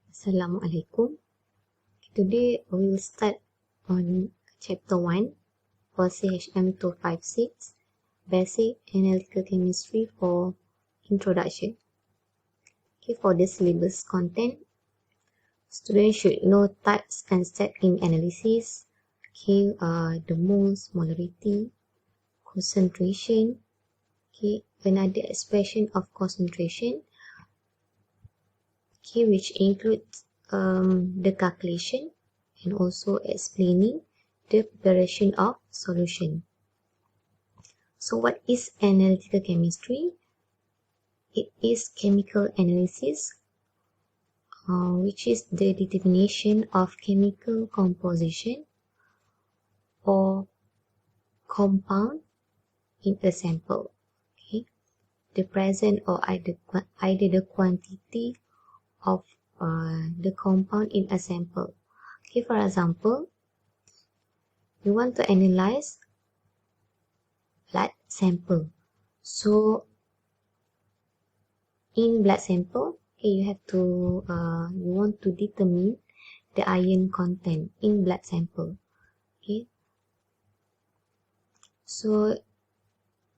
Assalamualaikum. Today we will start on chapter 1 for CHM 256 Basic Analytical Chemistry for Introduction. For the syllabus content, students should know types and steps in analysis. The moles, molarity, concentration. Another expression of concentration. Which includes the calculation and also explaining the preparation of solution. So what is analytical chemistry? It is chemical analysis, which is the determination of chemical composition or compound in a sample. The present or either the quantity of the compound in a sample. For example, you want to analyze blood sample. So in blood sample, you have to you want to determine the iron content in blood sample. So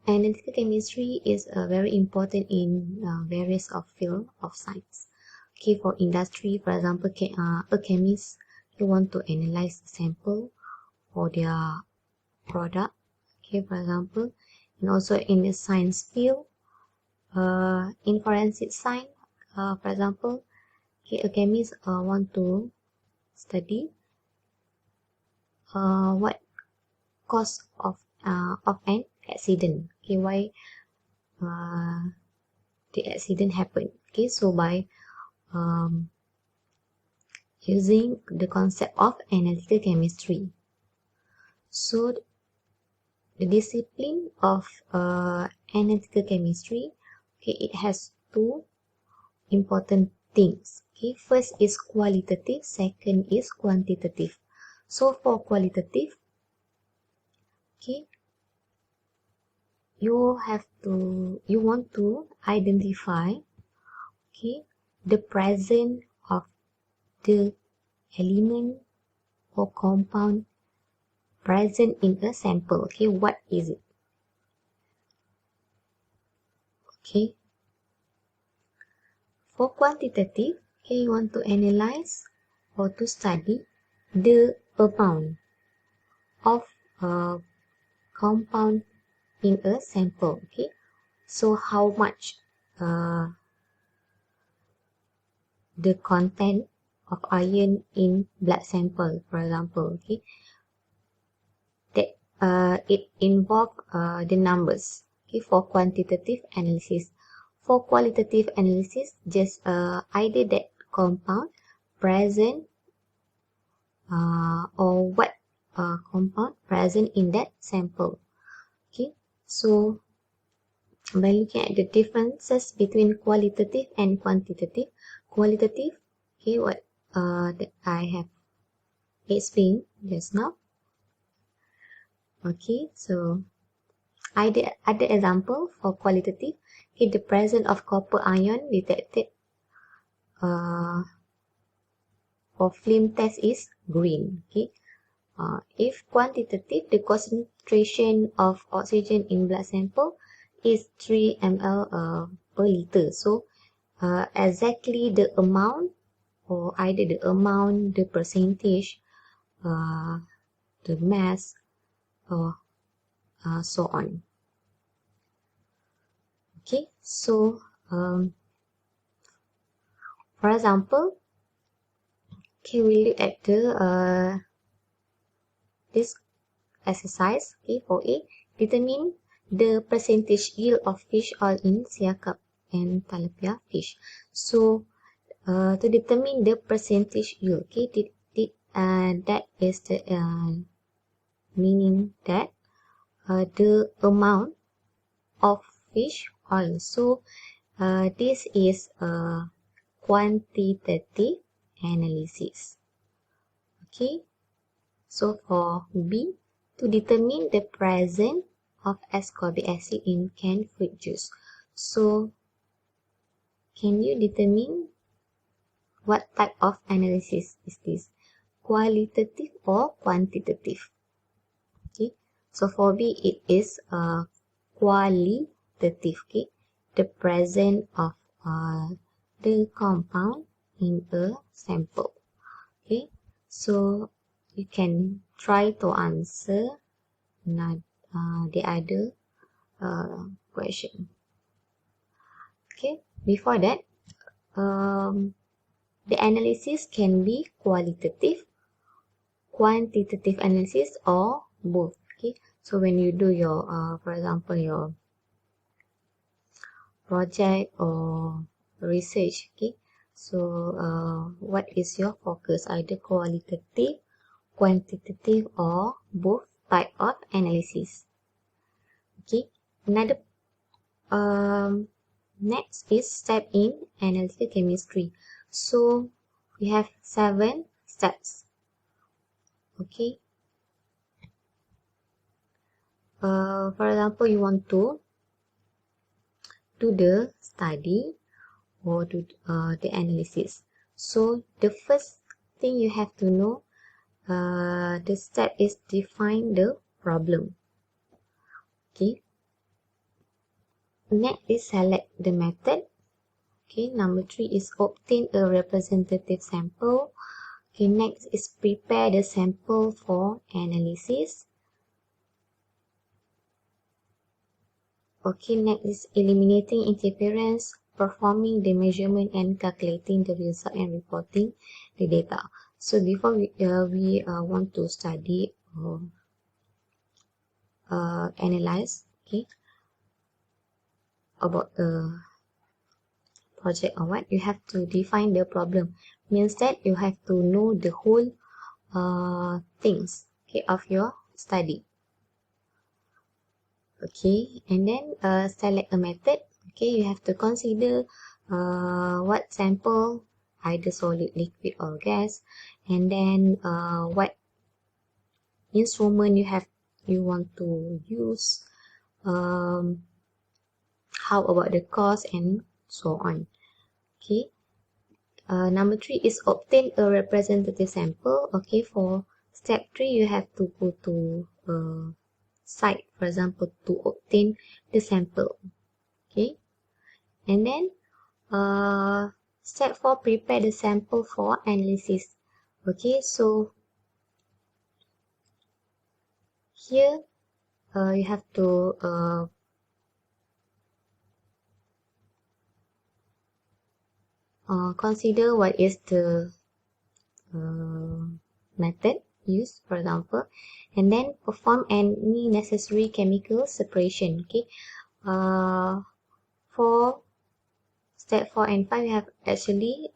analytical chemistry is very important in various field of science. For industry, for example, a chemist want to analyze the sample for their product. For example, and also in the science field, in forensic science, for example, a chemist want to study what cause of an accident. Why the accident happened. So by using the concept of analytical chemistry. So the discipline of analytical chemistry, it has two important things. First is qualitative, second is quantitative. So for qualitative, you want to identify the presence of the element or compound present in a sample. What is it? For quantitative, you want to analyze or to study the amount of compound in a sample. So how much the content of iron in blood sample, for example. That it involve the numbers. For quantitative analysis. For qualitative analysis, just either that compound present or what compound present in that sample. So by looking at the differences between qualitative and quantitative, qualitative, what that I have explained just now. So other example for qualitative, the presence of copper ion detected for film test is green. If quantitative, the concentration of oxygen in blood sample is 3 ml per liter. So exactly the amount, or either the amount, the percentage, the mass, or so on. So for example, we look at the this exercise. For A, determine the percentage yield of fish oil in sea carp and tilapia fish. So to determine the percentage yield, that is the meaning that the amount of fish oil. So this is a quantitative analysis. So for B, to determine the presence of ascorbic acid in canned fruit juice. So can you determine what type of analysis is this? Qualitative or quantitative? Okay, so for B it is qualitative. Okay, the presence of the compound in a sample. Okay, so you can try to answer the other question. Okay, before that, the analysis can be qualitative, quantitative analysis, or both. Okay, so when you do your, for example, your project or research, okay, so what is your focus? Either qualitative, quantitative, or both type of analysis. Okay, another next is step in analytical chemistry. So we have 7 steps. Okay, for example, you want to do the study or do the analysis. So the first thing you have to know, the step is define the problem. Okay, next is select the method. Okay, number 3 is obtain a representative sample. Okay, next is prepare the sample for analysis. Okay, next is eliminating interference, performing the measurement and calculating the result and reporting the data. So before we want to study or analyze, okay, about the project or what, you have to define the problem. Means that you have to know the whole things, okay, of your study. Okay, and then select a method. Okay, you have to consider what sample, either solid, liquid, or gas, and then what instrument you want to use, how about the cost, and so on. Okay, number 3 is obtain a representative sample. Okay, for step 3 you have to go to site, for example, to obtain the sample. Okay, and then step 4, prepare the sample for analysis. Okay, so here you have to consider what is the method used, for example, and then perform any necessary chemical separation. Okay, for step 4 and 5 we have actually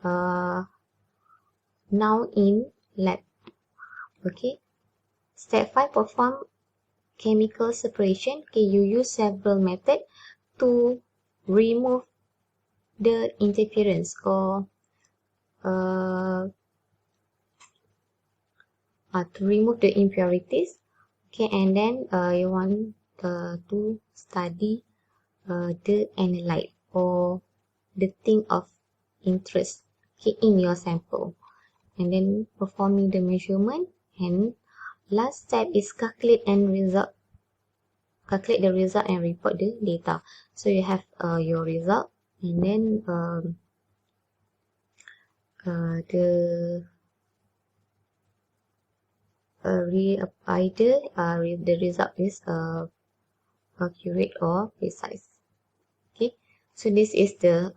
now in lab. Okay, step 5, perform chemical separation. Okay, you use several methods to remove the interference or to remove the impurities. Okay, and then you want to study the analyte or the thing of interest, okay, in your sample, and then performing the measurement, and last step is calculate the result and report the data. So you have your result, and then either the result is accurate or precise. Okay, so this is the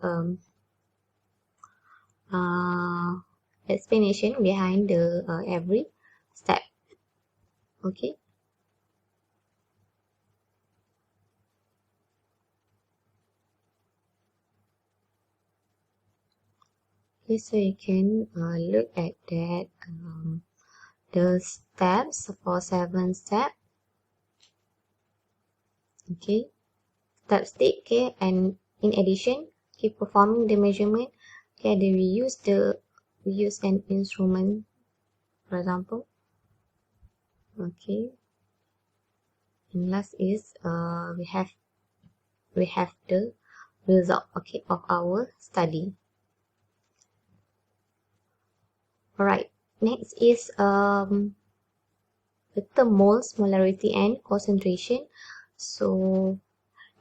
explanation behind the every step. Okay, okay, so you can look at that the steps for 7 steps. Okay, step 6. Okay, and in addition, keep performing the measurement. Okay, we use an instrument, for example. Okay, and last is we have the result, okay, of our study. Alright, next is the term moles, molarity, and concentration. So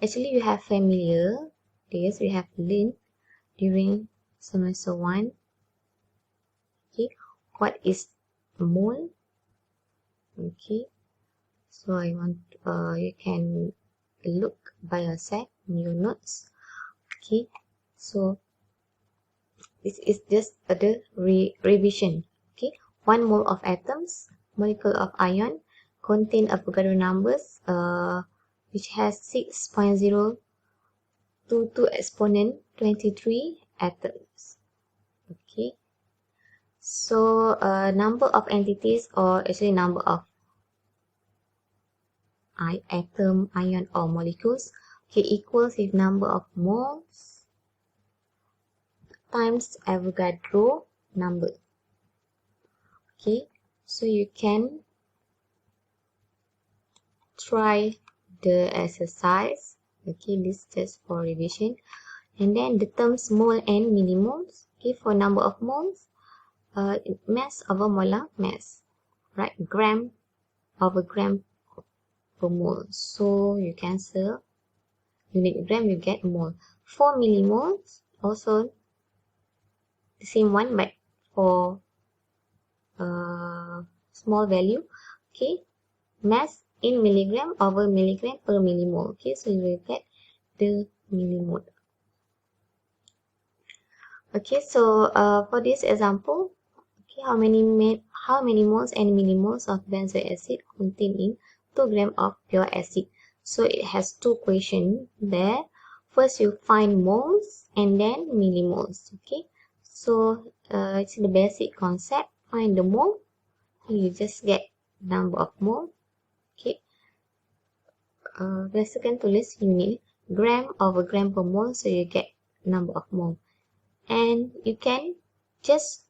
actually you have familiar this, we have learned during semester 1. Okay, what is mole? Okay, so I want you can look by yourself in your notes. Okay, so this is just the revision. Okay, 1 mole of atoms, molecule of ion, contain Avogadro numbers which has 6.022 exponent 23 atoms. Okay, so number of entities, or actually number of atom, ion, or molecules, okay, equals with number of moles times Avogadro number. Okay, so you can try the exercise. Okay, this is just for revision. And then the terms mole and millimoles. Okay, for number of moles, mass over molar mass, right? Gram over gram per mole. So you cancel unit gram, you get mole. For millimoles, also the same one, but for small value. Okay, mass in milligram over milligram per millimole. Okay, so you will get the millimole. Okay, so for this example, okay, how many moles and millimoles of benzoic acid contained in 2 grams of pure acid? So it has 2 questions there. First you find moles and then millimoles. Okay, so it's the basic concept. Find the mole, you just get number of mole. Okay, the second to list unit, gram over gram per mole, so you get number of mole. And you can just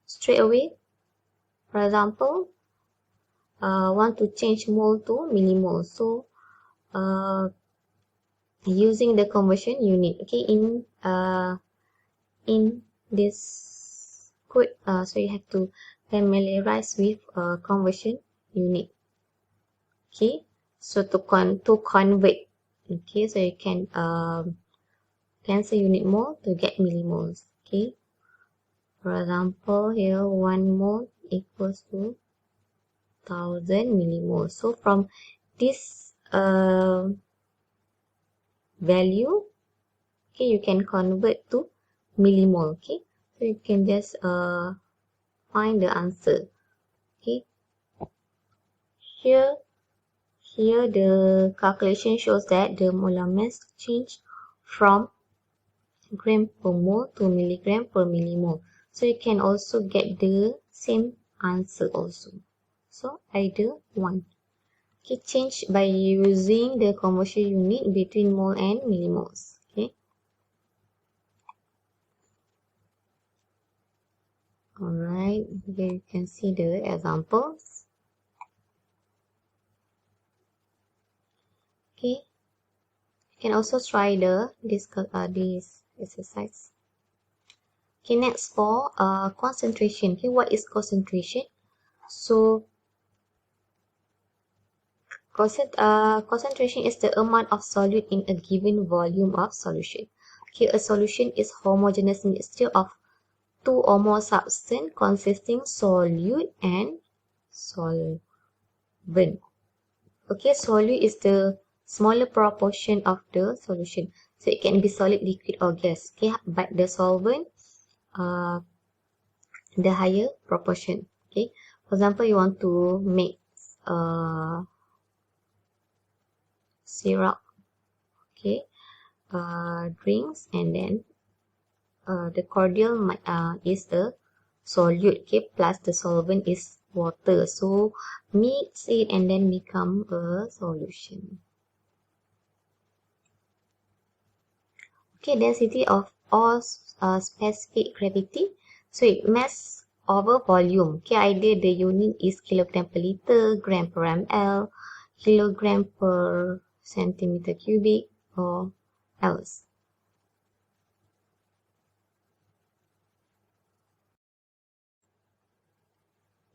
straight away, for example, want to change mole to millimole. So using the conversion unit, okay, in this code, so you have to familiarize with conversion unit. Okay, so to convert, okay, so you can cancel unit mole to get millimoles. Okay, for example, here 1 mole equals to 1000 millimoles. So from this value, okay, you can convert to millimole. Okay, so you can just find the answer. Okay, here the calculation shows that the molar mass change from gram per mole to milligram per millimole. So you can also get the same answer also. So either one. Okay, change by using the conversion unit between mole and millimoles. Okay. Alright, here you can see the examples. Okay. You can also try this exercise. Okay, next for concentration. Okay, what is concentration? So concentration is the amount of solute in a given volume of solution. Okay, a solution is homogeneous mixture of 2 or more substances consisting solute and solvent. Okay, solute is the smaller proportion of the solution. So it can be solid, liquid, or gas. Okay, but the solvent, the higher proportion. Okay, for example, you want to make syrup. Okay, drinks, and then the cordial is the solute. Okay, plus the solvent is water. So mix it and then become a solution. Okay, density of all specific gravity. So it mass over volume. Okay, either the unit is kilogram per liter, gram per ml, kilogram per centimeter cubic, or else.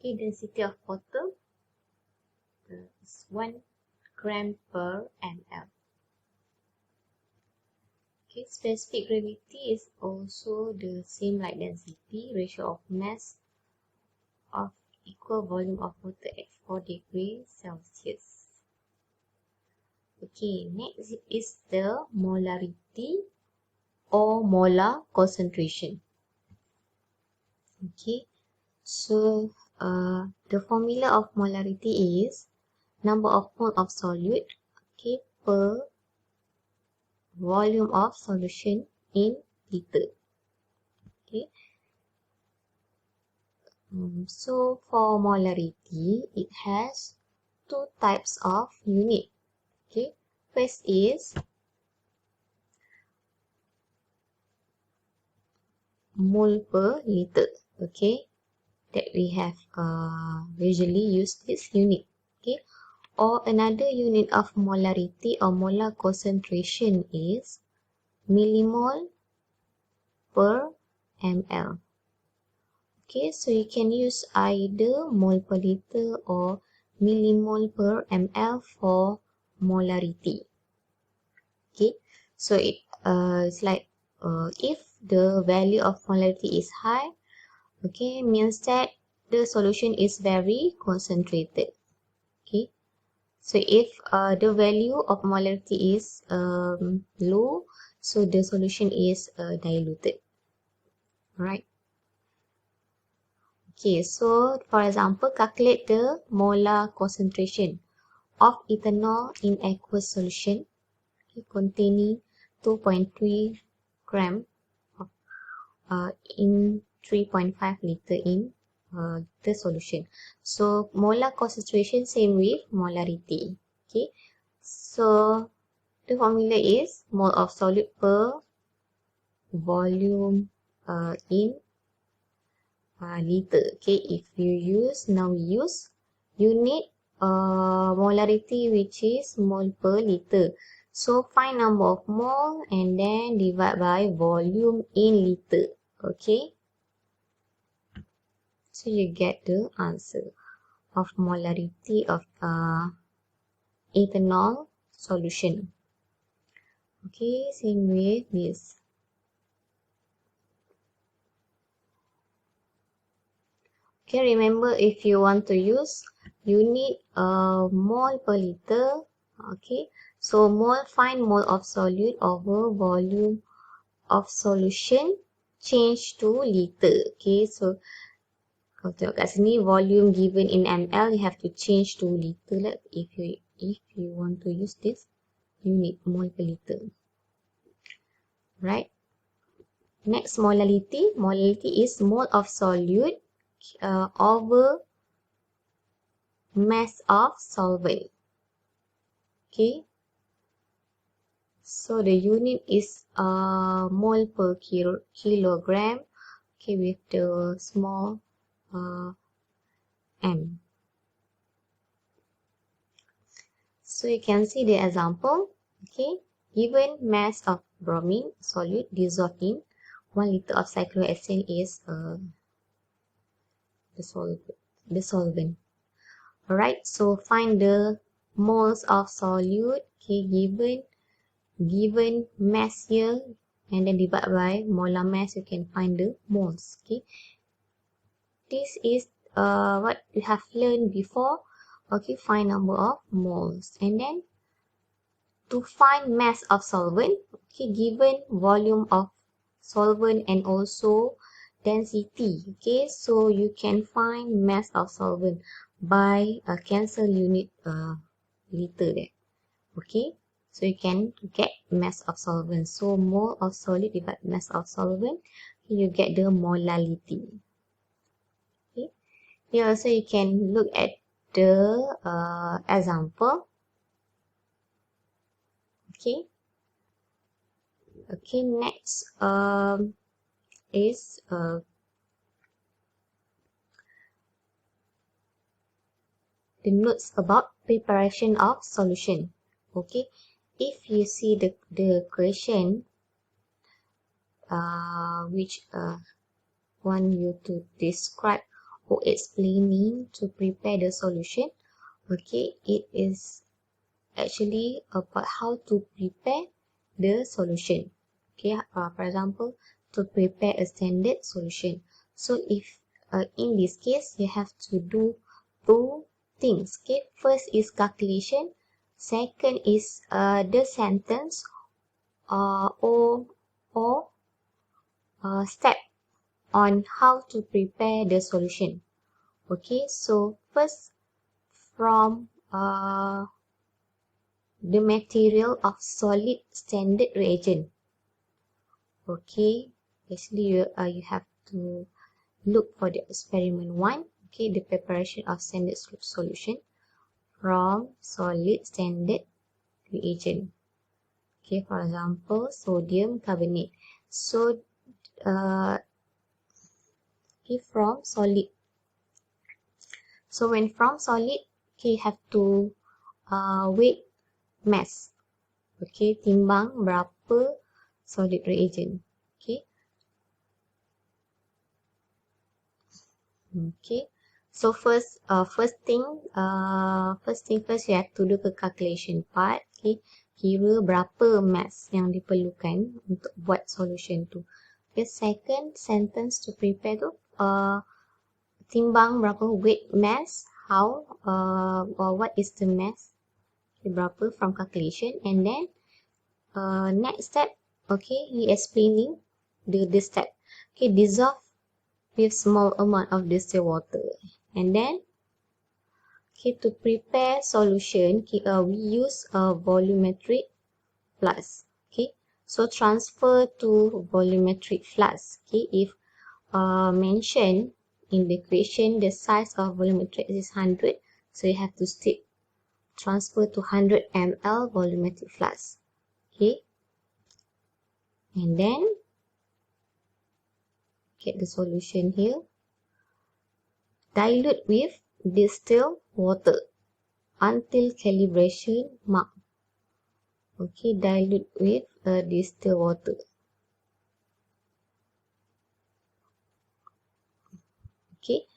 Okay, density of water is 1 gram per ml. Okay, specific gravity is also the same like density, ratio of mass of equal volume of water at 4 degrees Celsius. Okay, next is the molarity or molar concentration. Okay, so the formula of molarity is number of mole of solute, okay, per volume of solution in liter. Okay, so for molarity, it has two types of unit. Okay, first is mole per liter. Okay, that we have usually used this unit. Okay, or another unit of molarity or molar concentration is millimole per ml. Okay, so you can use either mole per liter or millimole per ml for molarity. Okay, so it's like if the value of molarity is high, okay, means that the solution is very concentrated. Okay, so if the value of molarity is low, so the solution is diluted. Right. Okay, so for example, calculate the molar concentration of ethanol in aqueous solution, okay, containing 2.3 gram of, in 3.5 liter in the solution. So molar concentration same with molarity. Okay, so the formula is mole of solute per volume in liter. Okay, if you use unit molarity, which is mole per liter. So find number of mole and then divide by volume in liter. Okay, so you get the answer of molarity of ethanol solution. Okay, same with this. Okay, remember if you want to use unit mole per liter, okay, so mole, find mole of solute over volume of solution, change to liter. Okay, so kalau tengok kat sini volume given in ml, you have to change to liter lah if you want to use this unit mole per liter. Right. Next, molality. Molality is mole of solute over mass of solvent. Okay, so the unit is mole per kilogram, okay, with the small m. So you can see the example. Okay, given mass of bromine solute dissolved in 1 liter of cyclohexane is the solvent. Alright, so find the moles of solute, okay, given mass here, and then divide by molar mass, you can find the moles. Okay, this is what we have learned before. Okay, find number of moles, and then to find mass of solvent, okay, given volume of solvent and also density. Okay, so you can find mass of solvent by cancel unit liter there. Okay, so you can get mass of solvent. So mole of solid divided mass of solvent, you get the molality. Okay, here also you can look at the example. Okay. Okay, next is the notes about preparation of solution. Okay, if you see the question which want you to describe or explaining to prepare the solution. Okay, it is actually about how to prepare the solution. Okay, for example, to prepare a standard solution. So if in this case, you have to do two things. Okay, first is calculation. Second is the sentence or step on how to prepare the solution. Okay, so first from the material of solid standard reagent. Okay, actually you have to look for the experiment 1. Okay, the preparation of standard solution from solid standard reagent. Okay, for example, sodium carbonate. So okay, from solid. So when from solid, okay, you have to weight mass. Okay, timbang berapa solid reagent. Okay. Okay. So first thing you have to do the calculation part. Okay. Kira berapa mass yang diperlukan untuk buat solution tu. Okay. Second sentence to prepare tu timbang berapa weight mass, how or what is the mass, okay, berapa from calculation, and then next step, okay, he explaining the step. Okay, dissolve with small amount of distilled water, and then okay, to prepare solution, we use a volumetric flask. Okay, so transfer to volumetric flask. Okay, if mentioned in the equation the size of volumetric is 100, so you have to stick transfer to 100 ml volumetric flask. Okay, and then get the solution here. Dilute with distilled water until calibration mark. Okay, dilute with distilled water. Okay,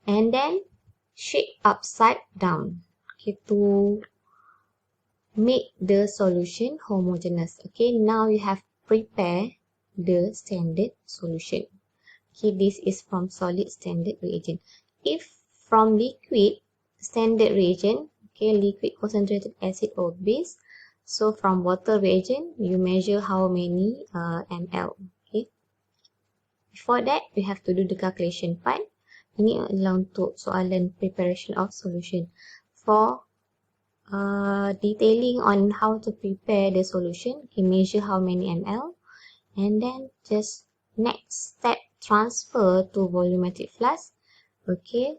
and then shake upside down. Okay, to make the solution homogeneous. Okay, now you have prepared the standard solution. Okay, this is from solid standard reagent. If from liquid standard reagent, okay, liquid concentrated acid or base, so from water reagent, you measure how many ml. Okay, before that, you have to do the calculation part. Ini adalah untuk soalan preparation of solution. For detailing on how to prepare the solution, okay, measure how many ml, and then just next step, transfer to volumetric flask. Okay,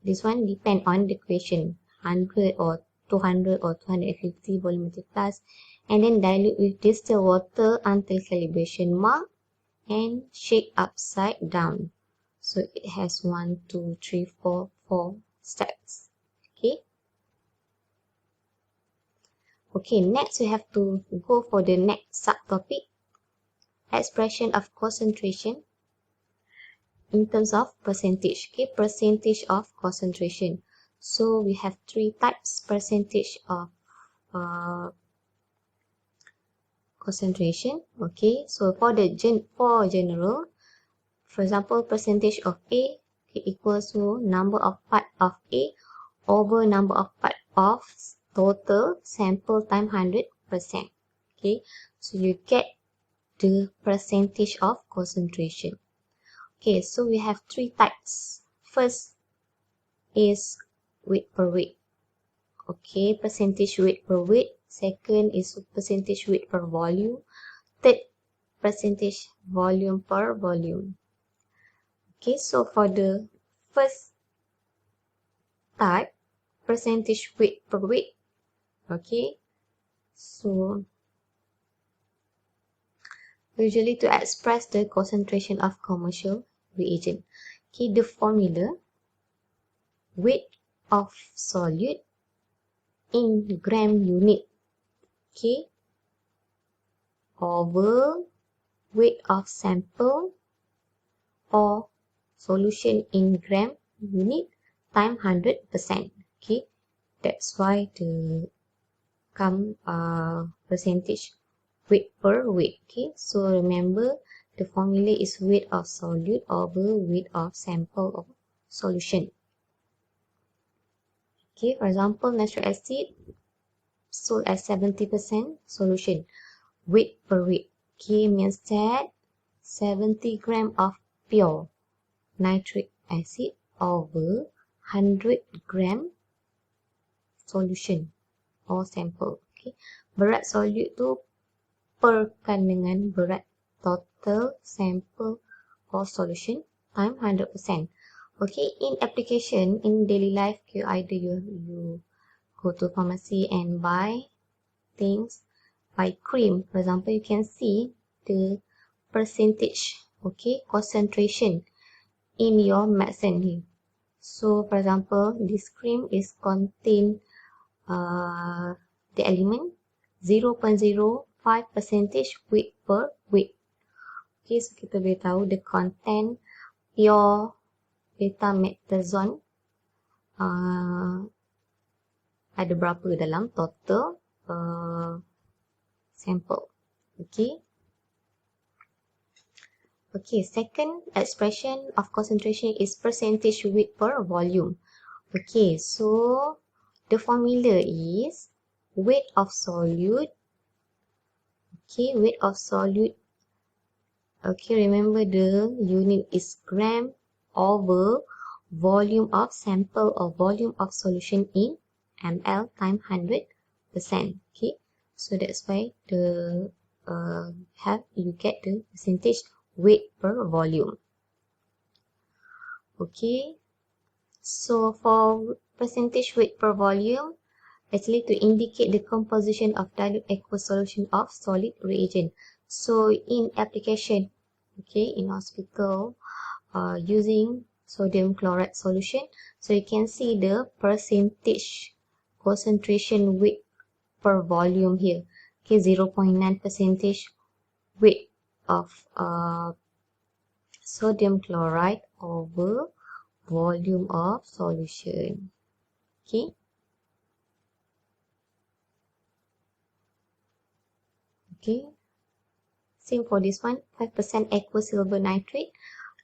this one depend on the equation, 100 or 200 or 250 volumetric flask, and then dilute with distilled water until calibration mark and shake upside down. So it has 1, 2, 3, 4 steps. Okay. Okay, next we have to go for the next subtopic, expression of concentration in terms of percentage. Okay, percentage of concentration. So we have 3 types percentage of concentration. Okay, so for the general, for example, percentage of A, okay, equals to number of part of A over number of part of total sample time 100%. Okay, so you get the percentage of concentration. Okay, so we have 3 types. First is weight per weight. Okay, percentage weight per weight. Second is percentage weight per volume. Third, percentage volume per volume. Okay, so for the first type, percentage weight per weight. Okay, so usually to express the concentration of commercial reagent. Okay, the formula, weight of solute in gram unit. Okay, over weight of sample or solution in gram unit time 100%. Okay, that's why the come percentage weight per weight. Okay, so remember the formula is weight of solute over weight of sample of solution. Okay, for example, nitric acid sold at 70% solution. Weight per weight. Okay, means that 70 gram of pure nitric acid over 100 gram solution or sample. Okay, berat solute tu perkan dengan berat total sample or solution time 100%. Okay, in application, in daily life, either you go to pharmacy and buy things, buy cream, for example, you can see the percentage, okay, concentration in your medicine here. So, for example, this cream is contain the element 0.05 percentage weight per weight. Okay, so kita boleh tahu the content pure betamethasone ada berapa dalam total sample. Okay. Okay, second expression of concentration is percentage weight per volume. Okay, so the formula is weight of solute. Okay, weight of solute. Okay, remember the unit is gram over volume of sample or volume of solution in ml times 100%. Okay, so that's why the you get the percentage weight per volume. Okay, so for percentage weight per volume, actually to indicate the composition of dilute aqueous solution of solid reagent. So in application, okay, in hospital, using sodium chloride solution, so you can see the percentage concentration weight per volume here. Okay, 0.9 percentage weight of sodium chloride over volume of solution. Okay. Okay. Same for this one, 5% aqueous silver nitrate.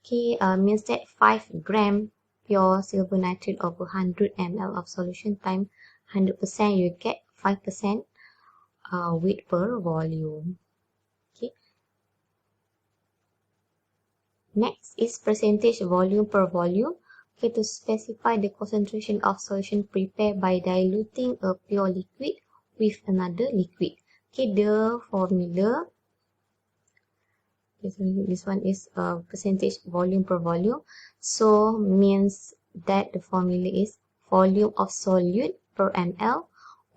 Okay, means that 5 gram pure silver nitrate over 100 ml of solution time 100%, you get 5% weight per volume. Okay. Next is percentage volume per volume. Okay, to specify the concentration of solution prepared by diluting a pure liquid with another liquid. Okay, the formula, this one is percentage volume per volume. So means that the formula is volume of solute per ml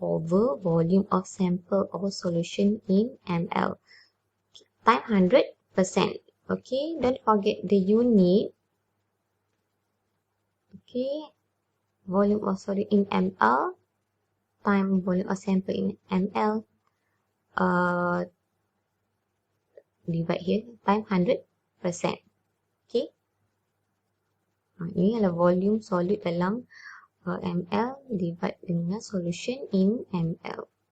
over volume of sample or solution in ml time 100%. Okay, don't forget the unit. Okay, volume of solute in ml time volume of sample in ml divide here time 100%. Okay, ini adalah volume solute dalam ml divide dengan solution in ml.